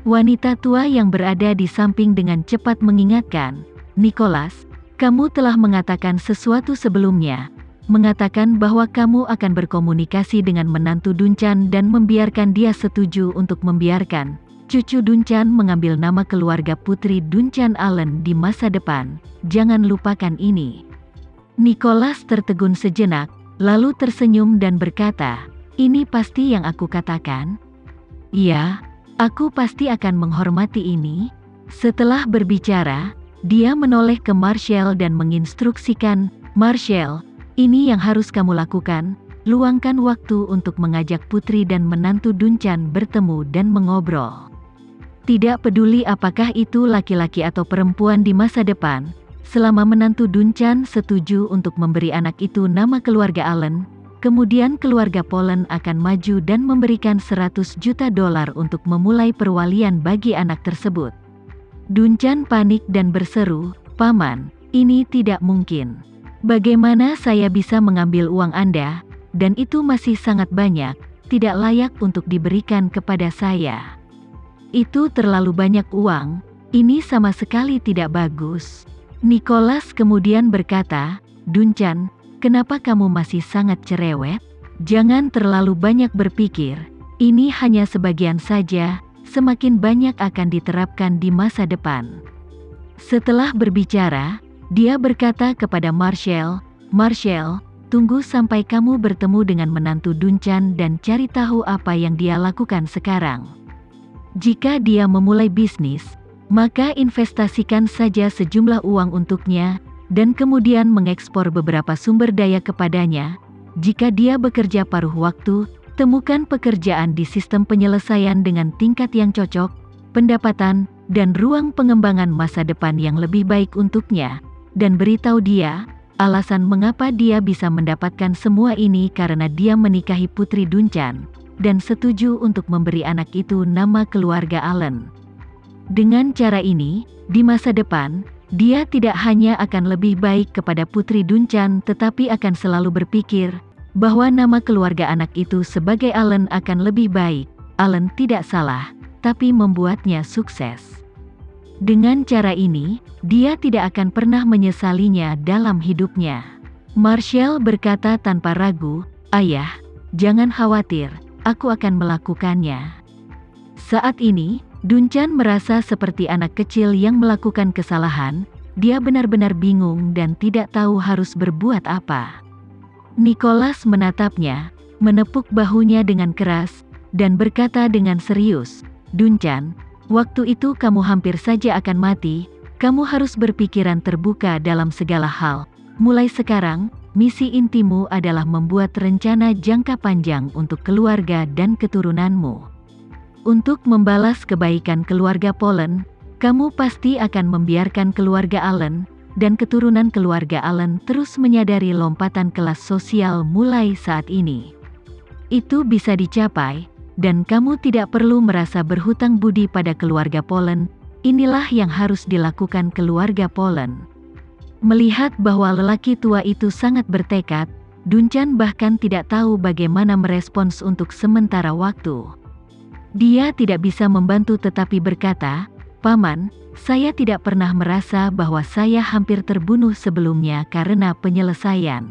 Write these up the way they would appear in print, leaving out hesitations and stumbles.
Wanita tua yang berada di samping dengan cepat mengingatkan, "Nicholas, kamu telah mengatakan sesuatu sebelumnya, mengatakan bahwa kamu akan berkomunikasi dengan menantu Duncan dan membiarkan dia setuju untuk membiarkan cucu Duncan mengambil nama keluarga Putri Duncan Allen di masa depan. Jangan lupakan ini." Nicholas tertegun sejenak, lalu tersenyum dan berkata, "Ini pasti yang aku katakan?" "Ya, aku pasti akan menghormati ini." Setelah berbicara, dia menoleh ke Marshall dan menginstruksikan, "Marshall, ini yang harus kamu lakukan, luangkan waktu untuk mengajak putri dan menantu Duncan bertemu dan mengobrol. Tidak peduli apakah itu laki-laki atau perempuan di masa depan, selama menantu Duncan setuju untuk memberi anak itu nama keluarga Allen, kemudian keluarga Polen akan maju dan memberikan $100 juta untuk memulai perwalian bagi anak tersebut." Duncan panik dan berseru, "Paman, ini tidak mungkin. Bagaimana saya bisa mengambil uang Anda, dan itu masih sangat banyak, tidak layak untuk diberikan kepada saya. Itu terlalu banyak uang, ini sama sekali tidak bagus." Nicholas kemudian berkata, "Duncan, kenapa kamu masih sangat cerewet? Jangan terlalu banyak berpikir, ini hanya sebagian saja, semakin banyak akan diterapkan di masa depan." Setelah berbicara, dia berkata kepada Marshall, "Marshall, tunggu sampai kamu bertemu dengan menantu Duncan dan cari tahu apa yang dia lakukan sekarang. Jika dia memulai bisnis, maka investasikan saja sejumlah uang untuknya, dan kemudian mengekspor beberapa sumber daya kepadanya. Jika dia bekerja paruh waktu, temukan pekerjaan di sistem penyelesaian dengan tingkat yang cocok, pendapatan, dan ruang pengembangan masa depan yang lebih baik untuknya, dan beritahu dia, alasan mengapa dia bisa mendapatkan semua ini karena dia menikahi Putri Duncan, dan setuju untuk memberi anak itu nama keluarga Allen. Dengan cara ini, di masa depan, dia tidak hanya akan lebih baik kepada Putri Duncan tetapi akan selalu berpikir bahwa nama keluarga anak itu sebagai Allen akan lebih baik. Allen tidak salah, tapi membuatnya sukses. Dengan cara ini, dia tidak akan pernah menyesalinya dalam hidupnya." Marshall berkata tanpa ragu, "Ayah, jangan khawatir, aku akan melakukannya." Saat ini, Duncan merasa seperti anak kecil yang melakukan kesalahan. Dia benar-benar bingung dan tidak tahu harus berbuat apa. Nicholas menatapnya, menepuk bahunya dengan keras, dan berkata dengan serius, "Duncan, waktu itu kamu hampir saja akan mati. Kamu harus berpikiran terbuka dalam segala hal. Mulai sekarang, misi intimu adalah membuat rencana jangka panjang untuk keluarga dan keturunanmu. Untuk membalas kebaikan keluarga Polen, kamu pasti akan membiarkan keluarga Allen, dan keturunan keluarga Allen terus menyadari lompatan kelas sosial mulai saat ini. Itu bisa dicapai, dan kamu tidak perlu merasa berhutang budi pada keluarga Polen. Inilah yang harus dilakukan keluarga Polen." Melihat bahwa lelaki tua itu sangat bertekad, Duncan bahkan tidak tahu bagaimana merespons untuk sementara waktu. Dia tidak bisa membantu tetapi berkata, "Paman, saya tidak pernah merasa bahwa saya hampir terbunuh sebelumnya karena penyelesaian."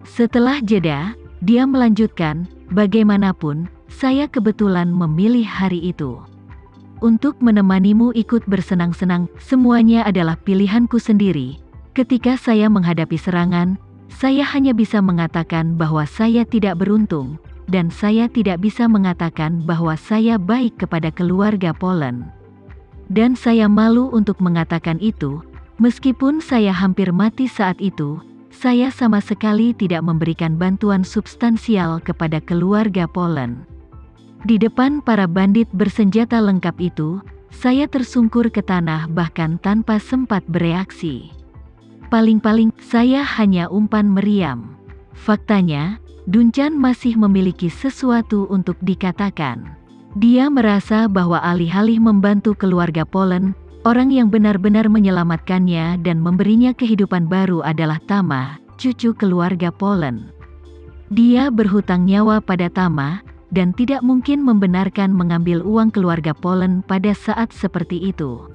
Setelah jeda, dia melanjutkan, "Bagaimanapun, saya kebetulan memilih hari itu untuk menemanimu ikut bersenang-senang. Semuanya adalah pilihanku sendiri. Ketika saya menghadapi serangan, saya hanya bisa mengatakan bahwa saya tidak beruntung, dan saya tidak bisa mengatakan bahwa saya baik kepada keluarga Polen. Dan saya malu untuk mengatakan itu, meskipun saya hampir mati saat itu, saya sama sekali tidak memberikan bantuan substansial kepada keluarga Polen. Di depan para bandit bersenjata lengkap itu, saya tersungkur ke tanah bahkan tanpa sempat bereaksi. Paling-paling, saya hanya umpan meriam." Faktanya, Duncan masih memiliki sesuatu untuk dikatakan. Dia merasa bahwa alih-alih membantu keluarga Polen, orang yang benar-benar menyelamatkannya dan memberinya kehidupan baru adalah Tama, cucu keluarga Polen. Dia berhutang nyawa pada Tama, dan tidak mungkin membenarkan mengambil uang keluarga Polen pada saat seperti itu.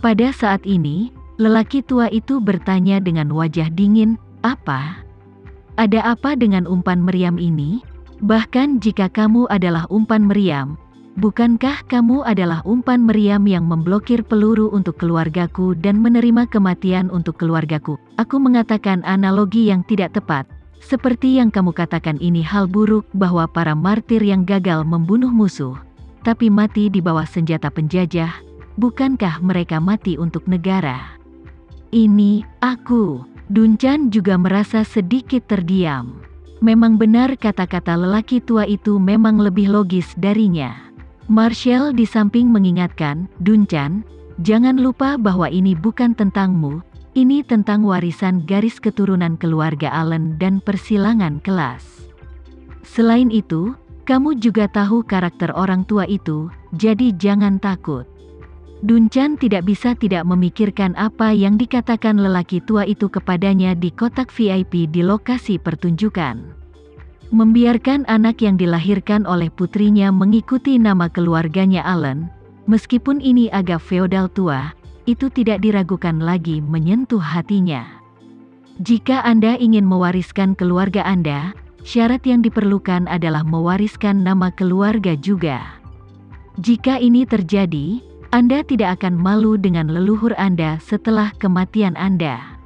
Pada saat ini, lelaki tua itu bertanya dengan wajah dingin, "Apa? Ada apa dengan umpan meriam ini? Bahkan jika kamu adalah umpan meriam, bukankah kamu adalah umpan meriam yang memblokir peluru untuk keluargaku dan menerima kematian untuk keluargaku?" Aku mengatakan analogi yang tidak tepat. Seperti yang kamu katakan, ini hal buruk bahwa para martir yang gagal membunuh musuh, tapi mati di bawah senjata penjajah. Bukankah mereka mati untuk negara? Ini, aku. Duncan juga merasa sedikit terdiam. Memang benar kata-kata lelaki tua itu memang lebih logis darinya. Marshall di samping mengingatkan, "Duncan, jangan lupa bahwa ini bukan tentangmu. Ini tentang warisan garis keturunan keluarga Allen dan persilangan kelas. Selain itu, kamu juga tahu karakter orang tua itu, jadi jangan takut." Duncan tidak bisa tidak memikirkan apa yang dikatakan lelaki tua itu kepadanya di kotak VIP di lokasi pertunjukan. Membiarkan anak yang dilahirkan oleh putrinya mengikuti nama keluarganya Allen, meskipun ini agak feodal tua, itu tidak diragukan lagi menyentuh hatinya. Jika Anda ingin mewariskan keluarga Anda, syarat yang diperlukan adalah mewariskan nama keluarga juga. Jika ini terjadi, Anda tidak akan malu dengan leluhur Anda setelah kematian Anda.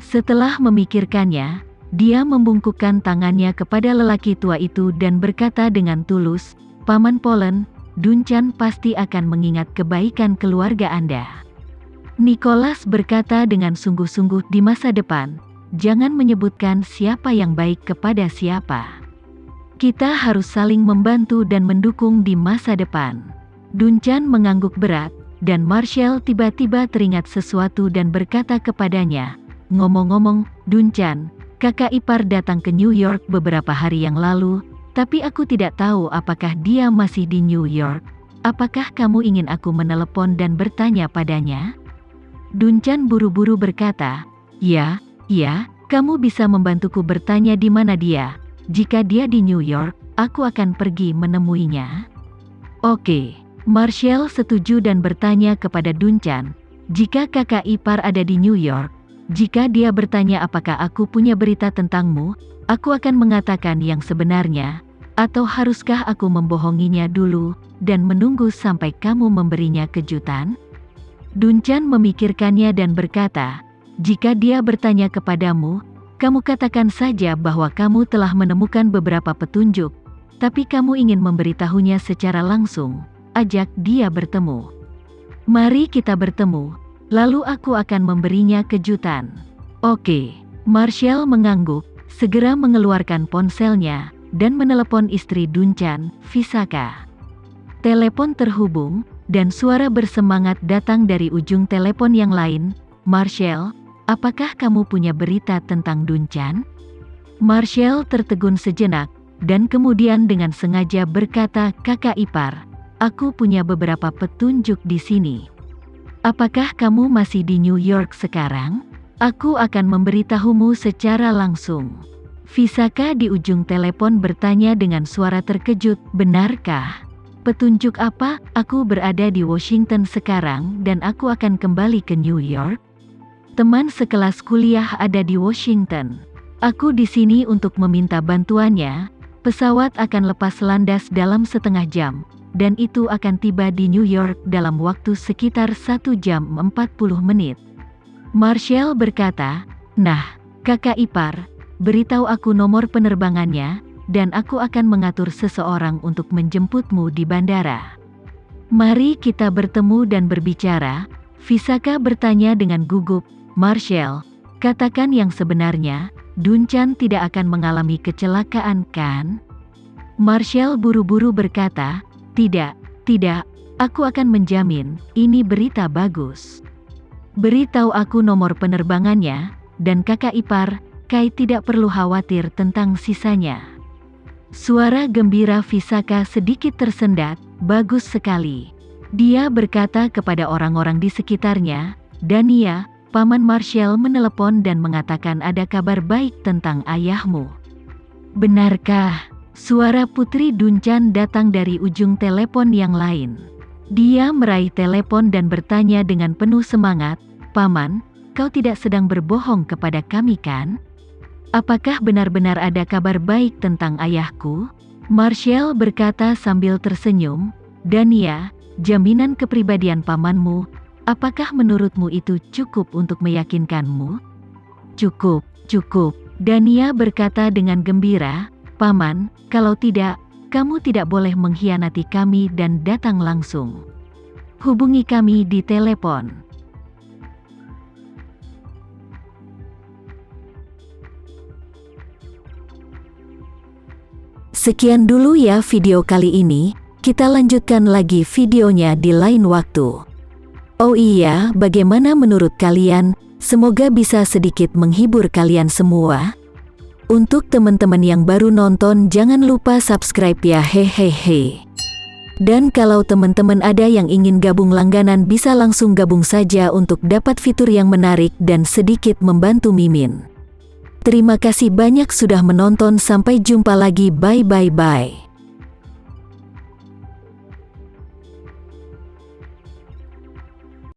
Setelah memikirkannya, dia membungkukkan tangannya kepada lelaki tua itu dan berkata dengan tulus, "Paman Polen, Duncan pasti akan mengingat kebaikan keluarga Anda." Nicholas berkata dengan sungguh-sungguh, "Di masa depan, jangan menyebutkan siapa yang baik kepada siapa. Kita harus saling membantu dan mendukung di masa depan." Duncan mengangguk berat, dan Marshall tiba-tiba teringat sesuatu dan berkata kepadanya, "Ngomong-ngomong, Duncan, kakak ipar datang ke New York beberapa hari yang lalu, tapi aku tidak tahu apakah dia masih di New York. Apakah kamu ingin aku menelepon dan bertanya padanya?" Duncan buru-buru berkata, Ya, kamu bisa membantuku bertanya di mana dia. Jika dia di New York, aku akan pergi menemuinya." "Oke." Marshall setuju dan bertanya kepada Duncan, "Jika kakak ipar ada di New York, jika dia bertanya apakah aku punya berita tentangmu, aku akan mengatakan yang sebenarnya, atau haruskah aku membohonginya dulu, dan menunggu sampai kamu memberinya kejutan?" Duncan memikirkannya dan berkata, "Jika dia bertanya kepadamu, kamu katakan saja bahwa kamu telah menemukan beberapa petunjuk, tapi kamu ingin memberitahunya secara langsung. Ajak dia bertemu. Mari kita bertemu, lalu aku akan memberinya kejutan." "Oke." Marshall mengangguk, segera mengeluarkan ponselnya, dan menelepon istri Duncan, Visaka. Telepon terhubung, dan suara bersemangat datang dari ujung telepon yang lain, "Marshall, apakah kamu punya berita tentang Duncan?" Marshall tertegun sejenak, dan kemudian dengan sengaja berkata, "Kakak ipar, aku punya beberapa petunjuk di sini. Apakah kamu masih di New York sekarang? Aku akan memberitahumu secara langsung." Visaka di ujung telepon bertanya dengan suara terkejut, "Benarkah? Petunjuk apa?" "Aku berada di Washington sekarang dan aku akan kembali ke New York. Teman sekelas kuliah ada di Washington. Aku di sini untuk meminta bantuannya. Pesawat akan lepas landas dalam setengah jam, dan itu akan tiba di New York dalam waktu sekitar 1 jam 40 menit. Marshall berkata, "Nah, kakak ipar, beritahu aku nomor penerbangannya, dan aku akan mengatur seseorang untuk menjemputmu di bandara." "Mari kita bertemu dan berbicara." Visaka bertanya dengan gugup, "Marshall, katakan yang sebenarnya, Duncan tidak akan mengalami kecelakaan, kan?" Marshall buru-buru berkata, Tidak, aku akan menjamin, ini berita bagus. Beritahu aku nomor penerbangannya, dan kakak ipar, Kai tidak perlu khawatir tentang sisanya." Suara gembira Visaka sedikit tersendat, "Bagus sekali." Dia berkata kepada orang-orang di sekitarnya, "Dania, Paman Marshall menelepon dan mengatakan ada kabar baik tentang ayahmu." "Benarkah?" Suara Putri Duncan datang dari ujung telepon yang lain. Dia meraih telepon dan bertanya dengan penuh semangat, "Paman, kau tidak sedang berbohong kepada kami kan? Apakah benar-benar ada kabar baik tentang ayahku?" Marshall berkata sambil tersenyum, "Dania, jaminan kepribadian pamanmu, apakah menurutmu itu cukup untuk meyakinkanmu?" "Cukup, cukup," Dania berkata dengan gembira. "Paman, kalau tidak, kamu tidak boleh mengkhianati kami dan datang langsung. Hubungi kami di telepon." Sekian dulu ya video kali ini, kita lanjutkan lagi videonya di lain waktu. Oh iya, bagaimana menurut kalian? Semoga bisa sedikit menghibur kalian semua. Untuk teman-teman yang baru nonton, jangan lupa subscribe ya, hehehe. Dan kalau teman-teman ada yang ingin gabung langganan, bisa langsung gabung saja untuk dapat fitur yang menarik dan sedikit membantu Mimin. Terima kasih banyak sudah menonton, sampai jumpa lagi, bye bye bye.